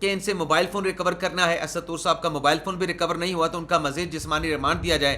کہ ان سے mobile phone recover کرنا ہے. اسد طور صاحب کا موبائل فون بھی ریکور نہیں ہوا تو ان کا مزید جسمانی ریمانڈ دیا جائے.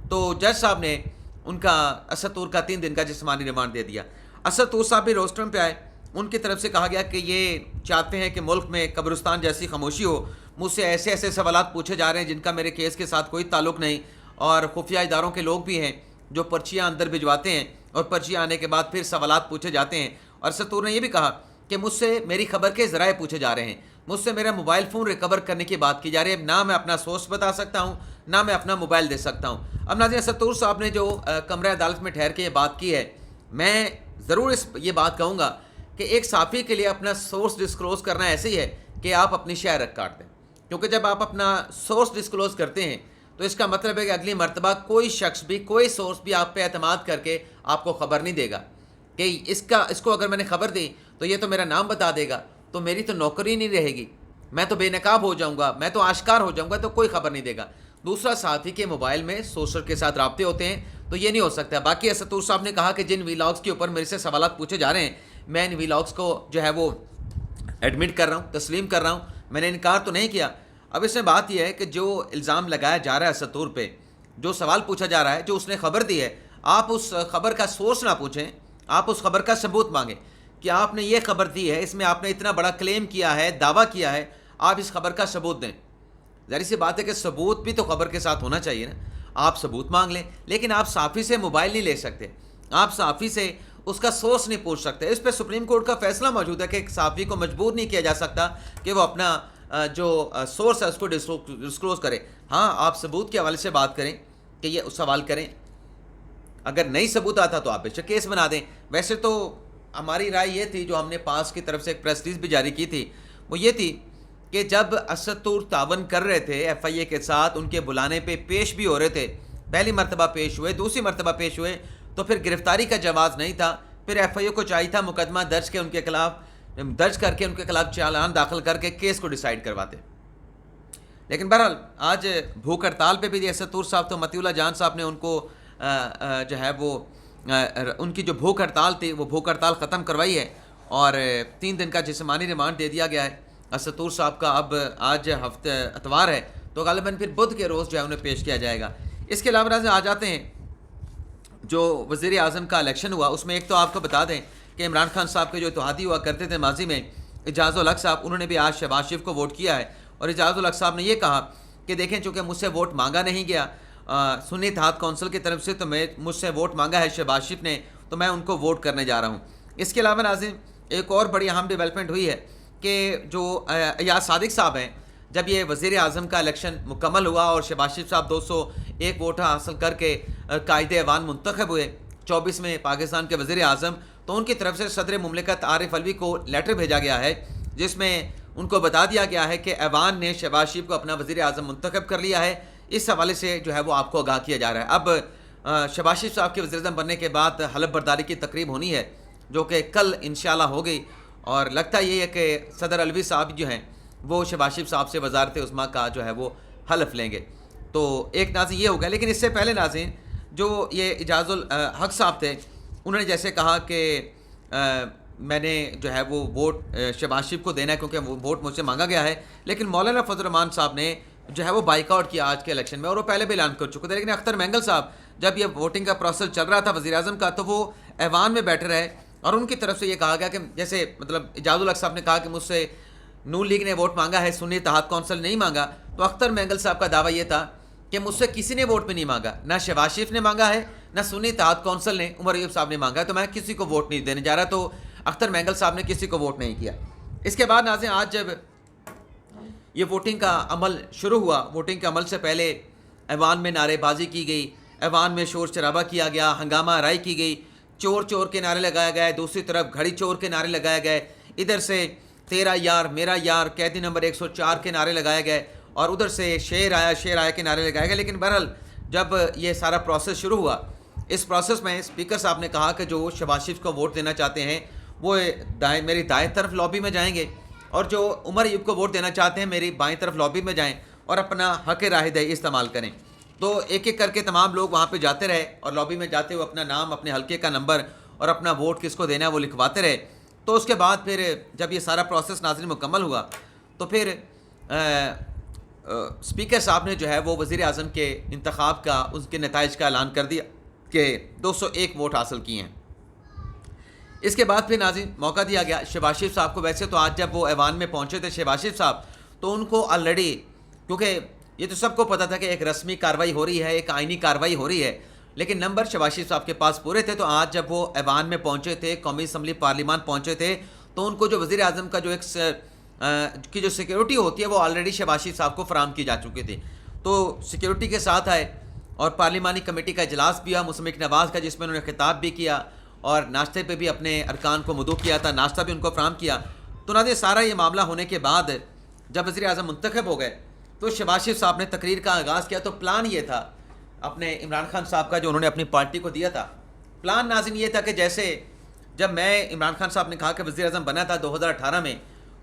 تو جج صاحب نے ان کا اسد طور کا 3 دن کا جسمانی ریمانڈ دے دیا. اسد طور صاحب بھی روسٹرم پہ آئے. ان کی طرف سے کہا گیا کہ یہ چاہتے ہیں کہ ملک میں قبرستان جیسی خاموشی ہو. مجھ سے ایسے ایسے سوالات پوچھے جا رہے ہیں جن کا میرے کیس کے ساتھ کوئی تعلق نہیں, اور خفیہ اداروں کے لوگ بھی ہیں جو پرچیاں اندر بھجواتے ہیں اور پرچیاں آنے کے بعد پھر سوالات پوچھے جاتے ہیں. اور اسد طور نے یہ بھی کہا کہ مجھ سے میری خبر کے ذرائع پوچھے جا رہے ہیں, مجھ سے میرا موبائل فون ریکور کرنے کی بات کی جا رہی ہے. نہ میں اپنا سورس بتا سکتا ہوں, نہ میں اپنا موبائل دے سکتا ہوں. اب ناظرین, اسد طور صاحب نے جو کمرہ عدالت میں ٹھہر کے یہ بات کی ہے, میں ضرور یہ بات کہوں گا کہ ایک صحافی کے لیے اپنا سورس ڈسکلوز کرنا ایسے ہی ہے کہ آپ اپنی شہرت کاٹ دیں. کیونکہ جب آپ اپنا سورس ڈسکلوز کرتے ہیں تو اس کا مطلب ہے کہ اگلی مرتبہ کوئی شخص بھی, کوئی سورس بھی آپ پہ اعتماد کر کے آپ کو خبر نہیں دے گا کہ اس کو اگر میں نے خبر دی تو یہ تو میرا نام بتا دے گا, تو میری تو نوکری نہیں رہے گی, میں تو بے نقاب ہو جاؤں گا, میں تو آشکار ہو جاؤں گا, تو کوئی خبر نہیں دے گا. دوسرا صحافی کے موبائل میں سوشل کے ساتھ رابطے ہوتے ہیں تو یہ نہیں ہو سکتا. باقی اسد طور صاحب نے کہا کہ جن ویلاگس کے اوپر میرے سے سوالات پوچھے جا رہے ہیں, میں ان ویلاگس کو جو ہے وہ ایڈمٹ کر رہا ہوں, تسلیم کر رہا ہوں, میں نے انکار تو نہیں کیا. اب اس میں بات یہ ہے کہ جو الزام لگایا جا رہا ہے اسد طور پہ, جو سوال پوچھا جا رہا ہے, جو اس نے خبر دی ہے, آپ اس خبر کا سورس نہ پوچھیں, آپ اس خبر کا ثبوت مانگیں کہ آپ نے یہ خبر دی ہے, اس میں آپ نے اتنا بڑا کلیم کیا ہے, دعویٰ کیا ہے, آپ اس خبر کا ثبوت دیں. ظاہر سی بات ہے کہ ثبوت بھی تو خبر کے ساتھ ہونا چاہیے نا. آپ ثبوت مانگ لیں, لیکن آپ صحافی سے موبائل نہیں لے سکتے, آپ صحافی سے اس کا سورس نہیں پوچھ سکتے. اس پہ سپریم کورٹ کا فیصلہ موجود ہے کہ ایک صحافی کو مجبور نہیں کیا جا سکتا کہ وہ اپنا جو سورس ہے اس کو ڈسکلوز کرے. ہاں, آپ ثبوت کے حوالے سے بات کریں کہ یہ سوال کریں, اگر نہیں ثبوت آتا تو آپ بے شک کیس بنا دیں. ویسے تو ہماری رائے یہ تھی, جو ہم نے پاس کی طرف سے ایک پریس ریلیز بھی جاری کی تھی, وہ یہ تھی کہ جب اسد طور تعاون کر رہے تھے ایف آئی اے کے ساتھ, ان کے بلانے پہ پیش بھی ہو رہے تھے, پہلی مرتبہ پیش ہوئے, دوسری مرتبہ پیش ہوئے, تو پھر گرفتاری کا جواز نہیں تھا. پھر ایف آئی اے کو چاہیے تھا مقدمہ درج کر کے ان کے خلاف چالان داخل کر کے کیس کو ڈیسائیڈ کرواتے. لیکن بہرحال آج بھوک ہڑتال پہ بھی اسد طور صاحب, تو مطیع اللہ جان صاحب نے ان کو جو ہے وہ ان کی جو بھوک ہڑتال تھی وہ بھوک ہڑتال ختم کروائی ہے, اور 3 دن کا جسمانی ریمانڈ دے دیا گیا ہے اسد طور صاحب کا. اب آج ہفتے اتوار ہے تو غالباً پھر بدھ کے روز جو ہے انہیں پیش کیا جائے گا. اس کے علاوہ آ جاتے ہیں جو وزیر اعظم کا الیکشن ہوا, اس میں ایک تو آپ کو بتا دیں کہ عمران خان صاحب کے جو اتحادی ہوا کرتے تھے ماضی میں, اعجاز الحق صاحب, انہوں نے بھی آج شہباز شریف کو ووٹ کیا ہے. اور اعجاز الحق صاحب نے یہ کہا کہ دیکھیں چونکہ مجھ سے ووٹ مانگا نہیں گیا سنی اتحاد کونسل کی طرف سے, تو مجھ سے ووٹ مانگا ہے شہباز شریف نے, تو میں ان کو ووٹ کرنے جا رہا ہوں. اس کے علاوہ ناظرین ایک اور بڑی اہم ڈیولپمنٹ ہوئی ہے کہ جو ایاز صادق صاحب ہیں, جب یہ وزیر اعظم کا الیکشن مکمل ہوا اور شہباز شریف صاحب 201 ووٹ حاصل کر کے قائد ایوان منتخب ہوئے 24 میں پاکستان کے وزیر اعظم, تو ان کی طرف سے صدر مملکت عارف علوی کو لیٹر بھیجا گیا ہے جس میں ان کو بتا دیا گیا ہے کہ ایوان نے شہباز شریف کو اپنا وزیر اعظم منتخب کر لیا ہے. اس حوالے سے جو ہے وہ آپ کو آگاہ کیا جا رہا ہے. اب شہباز شریف صاحب کے وزیر اعظم بننے کے بعد حلف برداری کی تقریب ہونی ہے جو کہ کل انشاءاللہ ہو گئی, اور لگتا یہ ہے کہ صدر علوی صاحب جو ہیں وہ شہباز شریف صاحب سے وزارت عظمیٰ کا جو ہے وہ حلف لیں گے. تو ایک ناظرین یہ ہو گیا. لیکن اس سے پہلے ناظرین جو یہ اعجاز الحق صاحب تھے, انہوں نے جیسے کہا کہ میں نے جو ہے وہ ووٹ شہباز شریف کو دینا ہے کیونکہ وہ ووٹ مجھ سے مانگا گیا ہے, لیکن مولانا فضل الرحمان صاحب نے جو ہے وہ بائیک آؤٹ کیا آج کے الیکشن میں, اور وہ پہلے بھی اعلان کر چکے تھے. لیکن اختر مینگل صاحب جب یہ ووٹنگ کا پروسیس چل رہا تھا وزیر اعظم کا, تو وہ ایوان میں بیٹھے رہے, اور ان کی طرف سے یہ کہا گیا کہ جیسے مطلب اعجاز الحق صاحب نے کہا کہ مجھ سے نون لیگ نے ووٹ مانگا ہے, سنی اتحاد کونسل نہیں مانگا, تو اختر مینگل صاحب کا دعویٰ یہ تھا کہ مجھ سے کسی نے ووٹ بھی نہیں مانگا, نہ شہباز شریف نے مانگا ہے, نہ سنی اتحاد کونسل نے عمر ایوب صاحب نے مانگا ہے, تو میں کسی کو ووٹ نہیں دینے جا رہا. تو اختر مینگل صاحب نے کسی کو ووٹ نہیں کیا. اس کے بعد ناظرین آج جب یہ ووٹنگ کا عمل شروع ہوا, ووٹنگ کے عمل سے پہلے ایوان میں نعرے بازی کی گئی, ایوان میں شور شرابہ کیا گیا, ہنگامہ آرائی کی گئی, چور چور کے نعرے لگائے گئے, دوسری طرف گھڑی چور کے نعرے لگائے گئے, ادھر سے تیرا یار میرا یار قیدی نمبر 104 کے نعرے لگائے گئے, اور ادھر سے شیر آیا کے نعرے لگائے گئے. لیکن بہرحال جب یہ سارا پروسیس شروع ہوا, اس پروسیس میں اسپیکر صاحب نے کہا کہ جو شہباز شریف کو ووٹ دینا چاہتے ہیں وہ میری دائیں طرف لابی میں جائیں گے, اور جو عمر ایوب کو ووٹ دینا چاہتے ہیں میری بائیں طرف لابی میں جائیں اور اپنا حق رائے دہی استعمال کریں. تو ایک ایک کر کے تمام لوگ وہاں پہ جاتے رہے, اور لابی میں جاتے ہوئے اپنا نام, اپنے حلقے کا نمبر اور اپنا ووٹ کس کو دینا ہے وہ لکھواتے رہے. تو اس کے بعد پھر جب یہ سارا پروسیس ناظرین مکمل ہوا تو پھر اسپیکر صاحب نے جو ہے وہ وزیر اعظم کے انتخاب کا اس کے نتائج کا اعلان کر دیا کہ 201 ووٹ حاصل کیے ہیں۔ اس کے بعد پھر ناظرین موقع دیا گیا شہباز شریف صاحب کو۔ ویسے تو آج جب وہ ایوان میں پہنچے تھے شہباز شریف صاحب، تو ان کو آلریڈی، کیونکہ یہ تو سب کو پتہ تھا کہ ایک رسمی کارروائی ہو رہی ہے، ایک آئینی کارروائی ہو رہی ہے، لیکن نمبر شہباز شریف صاحب کے پاس پورے تھے، تو آج جب وہ ایوان میں پہنچے تھے، قومی اسمبلی پارلیمان پہنچے تھے، تو ان کو جو وزیر اعظم کا جو ایک کی جو سیکیورٹی ہوتی ہے وہ آلریڈی شہباز شریف صاحب کو فراہم کی جا چکی تھی، تو سیکیورٹی کے ساتھ آئے اور پارلیمانی کمیٹی کا اجلاس بھی ہوا مصمک نواز کا، جس میں انہوں نے خطاب بھی کیا اور ناشتے پہ بھی اپنے ارکان کو مدعو کیا تھا، ناشتہ بھی ان کو فراہم کیا۔ تو ناظرین سارا یہ معاملہ ہونے کے بعد جب وزیر اعظم منتخب ہو گئے تو شہباز شریف صاحب نے تقریر کا آغاز کیا۔ تو پلان یہ تھا اپنے عمران خان صاحب کا جو انہوں نے اپنی پارٹی کو دیا تھا، پلان ناظرین یہ تھا کہ جیسے جب میں عمران خان صاحب نے کہا کہ وزیر اعظم بنا تھا 2018 میں،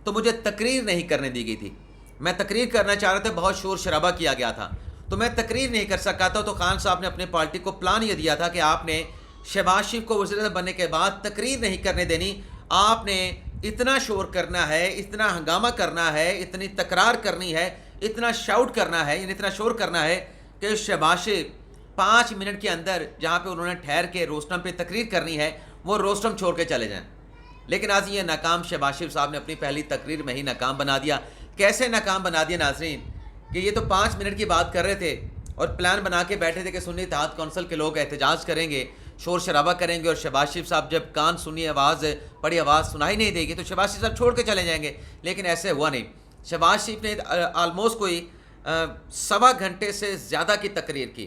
تو مجھے تقریر نہیں کرنے دی گئی تھی، میں تقریر کرنا چاہ رہا تھا، بہت شور شرابہ کیا گیا تھا، تو میں تقریر نہیں کر سکا تھا۔ تو خان صاحب نے اپنے پارٹی کو پلان یہ دیا تھا کہ آپ نے شہباز شریف کو وزیر اعظم بننے کے بعد تقریر نہیں کرنے دینی، آپ نے اتنا شور کرنا ہے، اتنا ہنگامہ کرنا ہے، اتنی تکرار کرنی ہے، اتنا شاؤٹ کرنا ہے، یعنی اتنا شور کرنا ہے کہ شہباز شریف 5 منٹ کے اندر جہاں پہ انہوں نے ٹھہر کے روسٹم پہ تقریر کرنی ہے وہ روسٹم چھوڑ کے چلے جائیں۔ لیکن آج یہ ناکام شہباز شریف صاحب نے اپنی پہلی تقریر میں ہی ناکام بنا دیا۔ کیسے ناکام بنا دیا ناظرین کہ یہ تو 5 منٹ کی بات کر رہے تھے اور پلان بنا کے بیٹھے تھے کہ سنی اتحاد کونسل کے لوگ احتجاج کریں گے، شور شرابہ کریں گے، اور شہباز شریف صاحب جب کان سنی آواز بڑی آواز سنائی نہیں دے گی تو شہباز شریف صاحب چھوڑ کے چلے جائیں گے، لیکن ایسے ہوا نہیں۔ شہباز شریف نے آلموسٹ کوئی 1.25 گھنٹے سے زیادہ کی تقریر کی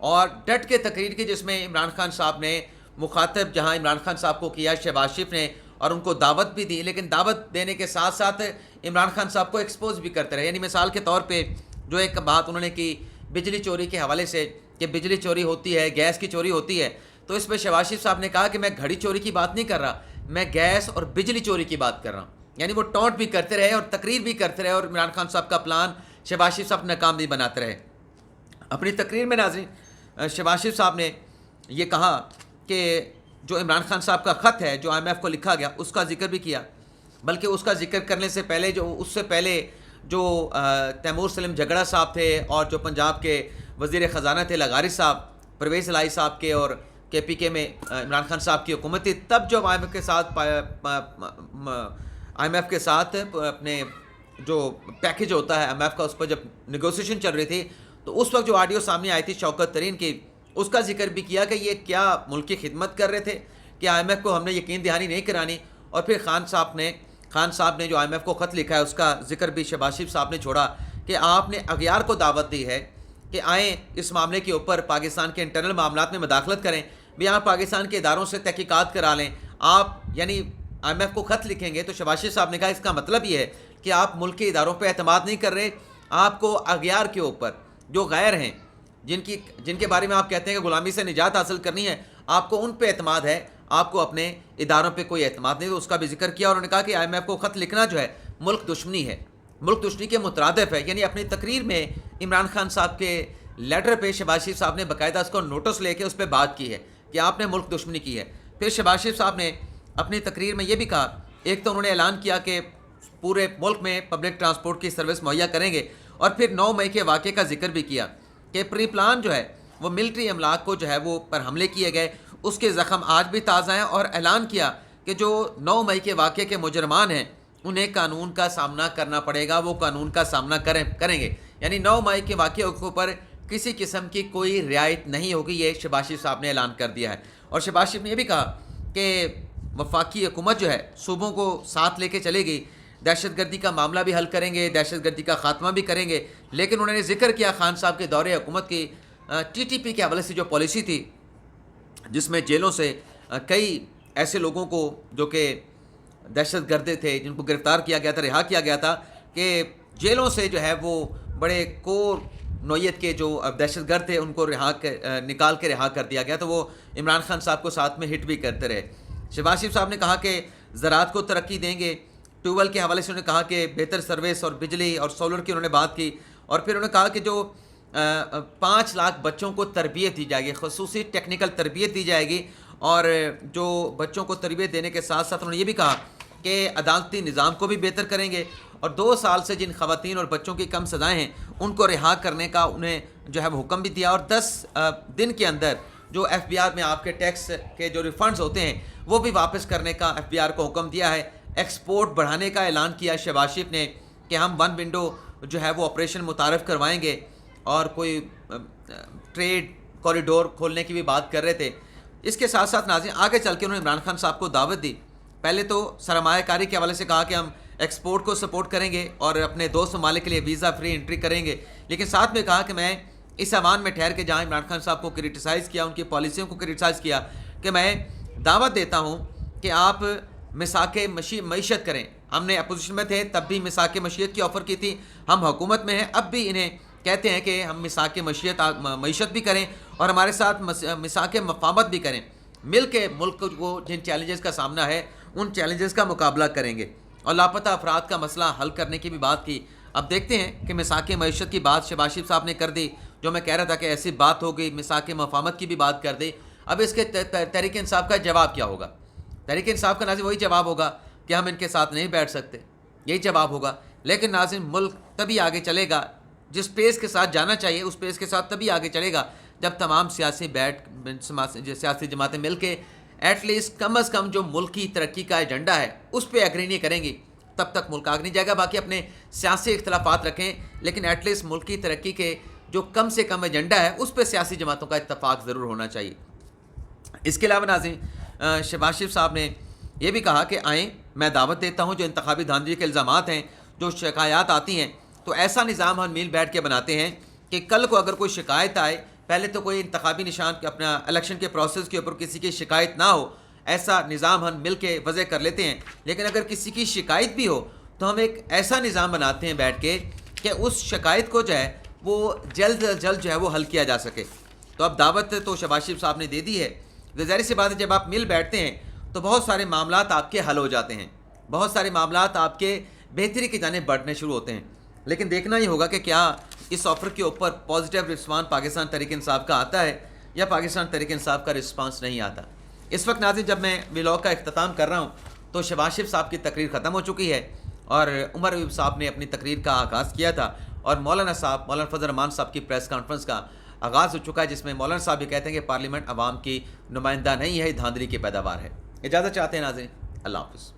اور ڈٹ کے تقریر کی، جس میں عمران خان صاحب نے مخاطب جہاں عمران خان صاحب کو کیا شہباز شریف نے، اور ان کو دعوت بھی دی، لیکن دعوت دینے کے ساتھ ساتھ عمران خان صاحب کو ایکسپوز بھی کرتے رہے۔ یعنی مثال کے طور پہ جو ایک بات انہوں نے کی بجلی چوری کے حوالے سے کہ بجلی چوری ہوتی ہے، گیس کی چوری ہوتی ہے، تو اس پہ شہباز شریف صاحب نے کہا کہ میں گھڑی چوری کی بات نہیں کر رہا، میں گیس اور بجلی چوری کی بات کر رہا ہوں۔ یعنی وہ ٹونٹ بھی کرتے رہے اور تقریر بھی کرتے رہے، اور عمران خان صاحب کا پلان شہباز شریف صاحب ناکام بھی بناتے رہے۔ اپنی تقریر میں ناظرین شہباز شریف صاحب نے یہ کہا کہ جو عمران خان صاحب کا خط ہے جو IMF کو لکھا گیا اس کا ذکر بھی کیا، بلکہ اس کا ذکر کرنے سے پہلے اس سے پہلے جو تیمور سلیم جھگڑا صاحب تھے اور جو پنجاب کے وزیر خزانہ تھے لغاری صاحب، پرویز الہی صاحب کے اور KPK میں عمران خان صاحب کی حکومت تھی، تب جب IMF کے ساتھ اپنے جو پیکج ہوتا ہے IMF کا، اس پر جب نیگوسیشن چل رہی تھی، تو اس وقت جو آڈیو سامنے آئی تھی شوکت ترین کی، اس کا ذکر بھی کیا کہ یہ کیا ملک کی خدمت کر رہے تھے کہ IMF کو ہم نے یقین دہانی نہیں کرانی۔ اور پھر خان صاحب نے جو IMF کو خط لکھا ہے اس کا ذکر بھی شہباز شریف صاحب نے چھوڑا کہ آپ نے اغیار کو دعوت دی ہے کہ آئیں اس معاملے کے اوپر پاکستان کے انٹرنل معاملات میں مداخلت کریں، بھی آپ پاکستان کے اداروں سے تحقیقات کرا لیں۔ آپ یعنی IMF کو خط لکھیں گے تو شہباز شریف صاحب نے کہا اس کا مطلب یہ ہے کہ آپ ملک کے اداروں پہ اعتماد نہیں کر رہے، آپ کو اغیار کے اوپر جو غیر ہیں، جن کے بارے میں آپ کہتے ہیں کہ غلامی سے نجات حاصل کرنی ہے، آپ کو ان پہ اعتماد ہے، آپ کو اپنے اداروں پہ کوئی اعتماد نہیں۔ تو اس کا بھی ذکر کیا اور انہوں نے کہا کہ IMF کو خط لکھنا جو ہے ملک دشمنی ہے، ملک دشمنی کے مترادف ہے۔ یعنی اپنی تقریر میں عمران خان صاحب کے لیٹر پہ شہباز شریف صاحب نے باقاعدہ اس کو نوٹس لے کے اس پہ بات کی ہے کہ آپ نے ملک دشمنی کی ہے۔ پھر شہباز شریف صاحب نے اپنی تقریر میں یہ بھی کہا، ایک تو انہوں نے اعلان کیا کہ پورے ملک میں پبلک ٹرانسپورٹ کی سروس مہیا کریں گے، اور پھر 9 مئی کے واقعے کا ذکر بھی کیا کہ پری پلان جو ہے وہ ملٹری املاک کو جو ہے وہ پر حملے کیے گئے، اس کے زخم آج بھی تازہ ہیں، اور اعلان کیا کہ جو 9 مئی کے واقعے کے مجرمان ہیں انہیں قانون کا سامنا کرنا پڑے گا، وہ قانون کا سامنا کریں گے۔ یعنی 9 مئی کے واقعے کے اوپر کسی قسم کی کوئی رعایت نہیں ہوگی، یہ شہباز شریف صاحب نے اعلان کر دیا ہے۔ اور شہباز شریف نے یہ بھی کہا کہ وفاقی حکومت جو ہے صوبوں کو ساتھ لے کے چلے گی، دہشت گردی کا معاملہ بھی حل کریں گے، دہشت گردی کا خاتمہ بھی کریں گے۔ لیکن انہوں نے ذکر کیا خان صاحب کے دور حکومت کی TTP کے حوالے سے جو پالیسی تھی، جس میں جیلوں سے کئی ایسے لوگوں کو جو کہ دہشت گرد تھے، جن کو گرفتار کیا گیا تھا، رہا کیا گیا تھا، کہ جیلوں سے جو ہے وہ بڑے کور نوعیت کے جو دہشت گرد تھے ان کو نکال کے رہا کر دیا گیا، تو وہ عمران خان صاحب کو ساتھ میں ہٹ بھی کرتے رہے۔ شہباز شریف صاحب نے کہا کہ زراعت کو ترقی دیں گے، ٹیوب ویل کے حوالے سے انہوں نے کہا کہ بہتر سروس اور بجلی اور سولر کی انہوں نے بات کی، اور پھر انہوں نے کہا کہ جو 5 لاکھ بچوں کو تربیت دی جائے گی، خصوصی ٹیکنیکل تربیت دی جائے گی، اور جو بچوں کو تربیت دینے کے ساتھ ساتھ انہوں نے یہ بھی کہا کہ عدالتی نظام کو بھی بہتر کریں گے اور 2 سال سے جن خواتین اور بچوں کی کم سزائیں ہیں ان کو رہا کرنے کا انہیں جو ہے وہ حکم بھی دیا، اور 10 دن کے اندر جو ایف بی آر میں آپ کے ٹیکس کے جو ریفنڈز ہوتے ہیں وہ بھی واپس کرنے کا ایف بی آر کو حکم دیا ہے۔ ایکسپورٹ بڑھانے کا اعلان کیا شہباز شریف نے کہ ہم 1 ونڈو جو ہے وہ آپریشن متعارف کروائیں گے، اور کوئی ٹریڈ کوریڈور کھولنے کی بھی بات کر رہے تھے۔ اس کے ساتھ ساتھ ناظرین آگے چل کے انہوں نے عمران خان صاحب کو دعوت دی۔ پہلے تو سرمایہ کاری کے حوالے سے کہا کہ ہم ایکسپورٹ کو سپورٹ کریں گے اور اپنے دوست ممالک کے لیے ویزا فری انٹری کریں گے، لیکن ساتھ میں کہا کہ میں اس ایوان میں ٹھہر کے جہاں عمران خان صاحب کو کرٹیسائز کیا، ان کی پالیسیوں کو کرٹیسائز کیا، کہ میں دعوت دیتا ہوں کہ آپ مساک معیشت کریں۔ ہم نے اپوزیشن میں تھے تب بھی مساک معیشت کی آفر کی تھی، ہم حکومت میں ہیں اب بھی انہیں کہتے ہیں کہ ہم مساک معیشت بھی کریں اور ہمارے ساتھ مساک مفاہمت بھی کریں، مل کے ملک کو جن چیلنجز کا سامنا ہے ان چیلنجز کا مقابلہ کریں گے، اور لاپتہ افراد کا مسئلہ حل کرنے کی بھی بات کی۔ اب دیکھتے ہیں کہ مساک معیشت کی بات شہباز شریف صاحب نے کر دی، جو میں کہہ رہا تھا کہ ایسی بات ہو گئی، مساک مفاہمت کی بھی بات کر دی۔ اب اس کے تحریک انصاف کا جواب کیا ہوگا؟ تحریک انصاف کا ناظرین وہی جواب ہوگا کہ ہم ان کے ساتھ نہیں بیٹھ سکتے، یہی جواب ہوگا۔ لیکن ناظرین ملک تبھی آگے چلے گا، جس پیس کے ساتھ جانا چاہیے اس پیس کے ساتھ تبھی آگے چلے گا جب تمام سیاسی جماعتیں مل کے ایٹ لیسٹ کم از کم جو ملکی ترقی کا ایجنڈا ہے اس پہ ایگری نہیں کریں گی، تب تک ملک آگے نہیں جائے گا۔ باقی اپنے سیاسی اختلافات رکھیں، لیکن ایٹ لیسٹ ملکی ترقی کے جو کم سے کم ایجنڈا ہے اس پہ سیاسی جماعتوں کا اتفاق ضرور ہونا چاہیے۔ اس کے علاوہ ناظرین شہباز شریف صاحب نے یہ بھی کہا کہ آئیں، میں دعوت دیتا ہوں جو انتخابی دھاندلی کے الزامات ہیں، جو شکایات آتی ہیں، تو ایسا نظام ہم مل بیٹھ کے بناتے ہیں کہ کل کو اگر کوئی شکایت آئے، پہلے تو کوئی انتخابی نشان اپنا الیکشن کے پروسیس کے اوپر کسی کی شکایت نہ ہو، ایسا نظام ہم مل کے وضع کر لیتے ہیں۔ لیکن اگر کسی کی شکایت بھی ہو تو ہم ایک ایسا نظام بناتے ہیں بیٹھ کے کہ اس شکایت کو جو ہے وہ جلد از جلد جو ہے وہ حل کیا جا سکے۔ تو اب دعوت تو شہباز شریف صاحب نے دے دی ہے، ظاہر سی بات ہے جب آپ مل بیٹھتے ہیں تو بہت سارے معاملات آپ کے حل ہو جاتے ہیں، بہت سارے معاملات آپ کے بہتری کی جانب بڑھنے شروع ہوتے ہیں۔ لیکن دیکھنا ہی ہوگا کہ کیا اس آفر کے اوپر پازیٹیو رسپانس پاکستان تحریک انصاف کا آتا ہے یا پاکستان تحریک انصاف کا رسپانس نہیں آتا۔ اس وقت ناظرین جب میں ولاگ کا اختتام کر رہا ہوں تو شہباز شریف صاحب کی تقریر ختم ہو چکی ہے اور عمر ایوب صاحب نے اپنی تقریر کا آغاز کیا تھا، اور مولانا فضل الرحمان صاحب کی پریس کانفرنس کا آغاز ہو چکا ہے، جس میں مولانا صاحب بھی کہتے ہیں کہ پارلیمنٹ عوام کی نمائندہ نہیں ہے، دھاندلی کی پیداوار ہے۔ اجازت چاہتے ہیں ناظرین، اللہ حافظ۔